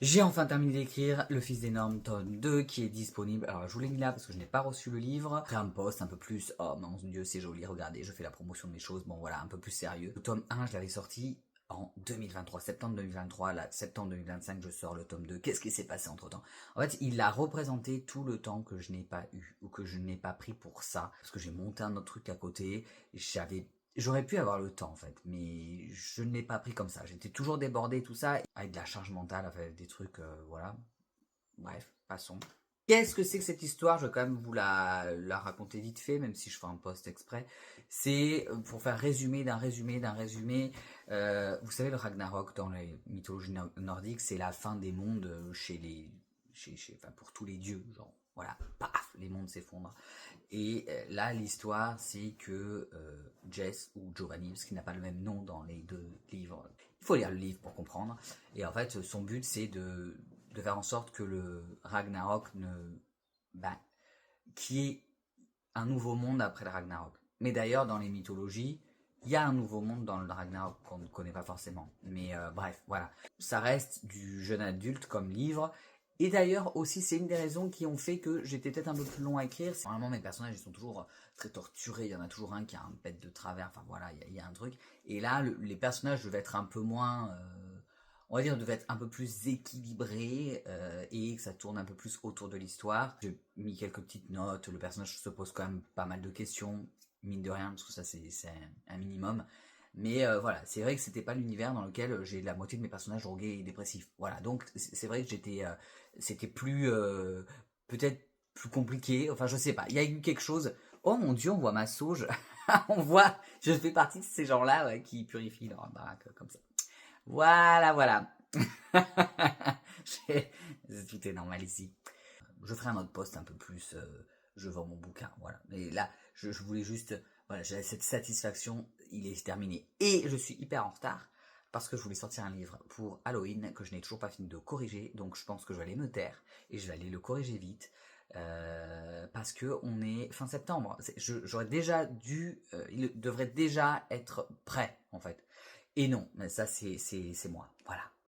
J'ai enfin terminé d'écrire Le Fils des Normes, tome 2, qui est disponible. Alors, je vous l'ai mis là parce que je n'ai pas reçu le livre. Après un post un peu plus, oh mon dieu, c'est joli, regardez, je fais la promotion de mes choses. Bon, voilà, un peu plus sérieux. Le tome 1, je l'avais sorti en 2023, septembre 2023. Là, septembre 2025, je sors le tome 2. Qu'est-ce qui s'est passé entre temps? En fait, il a représenté tout le temps que je n'ai pas eu, ou que je n'ai pas pris pour ça. Parce que j'ai monté un autre truc à côté. J'aurais pu avoir le temps en fait, mais je ne l'ai pas pris comme ça. J'étais toujours débordé, tout ça, avec de la charge mentale, avec des trucs, voilà. Bref, passons. Qu'est-ce que c'est que cette histoire? Je vais quand même vous la raconter vite fait, même si je fais un post exprès. C'est pour faire résumé d'un résumé d'un résumé. Vous savez, le Ragnarok dans les mythologies nordiques, c'est la fin des mondes chez les, enfin, pour tous les dieux. Genre, voilà, paf, les mondes s'effondrent. Et là, l'histoire, c'est que Jess ou Giovanni, parce qu'il n'a pas le même nom dans les deux livres, il faut lire le livre pour comprendre. Et en fait, son but, c'est de faire en sorte que le Ragnarok qu'il y ait un nouveau monde après le Ragnarok. Mais d'ailleurs, dans les mythologies, il y a un nouveau monde dans le Ragnarok qu'on ne connaît pas forcément. Mais bref, voilà. Ça reste du jeune adulte comme livre. Et d'ailleurs aussi, c'est une des raisons qui ont fait que j'étais peut-être un peu plus long à écrire. Normalement, mes personnages, ils sont toujours très torturés. Il y en a toujours un qui a un bête de travers. Enfin voilà, il y a un truc. Et là, les personnages devaient être un peu moins... on va dire, devaient être un peu plus équilibrés et que ça tourne un peu plus autour de l'histoire. J'ai mis quelques petites notes. Le personnage se pose quand même pas mal de questions, mine de rien, parce que ça, c'est un minimum. Mais voilà, c'est vrai que c'était pas l'univers dans lequel j'ai la moitié de mes personnages drogués et dépressifs. Voilà, donc c'est vrai que c'était plus, peut-être plus compliqué. Enfin, je sais pas. Il y a eu quelque chose. Oh mon dieu, on voit ma sauge. On voit. Je fais partie de ces gens-là ouais, qui purifient leur baraque comme ça. Voilà, voilà. Tout est normal ici. Je ferai un autre post un peu plus. Je vends mon bouquin, voilà. Mais là, je voulais juste. Voilà, j'ai cette satisfaction, il est terminé. Et je suis hyper en retard parce que je voulais sortir un livre pour Halloween que je n'ai toujours pas fini de corriger. Donc je pense que je vais aller me taire et je vais aller le corriger vite. Parce que on est fin septembre. J'aurais déjà dû. Il devrait déjà être prêt en fait. Et non, mais ça c'est moi. Voilà.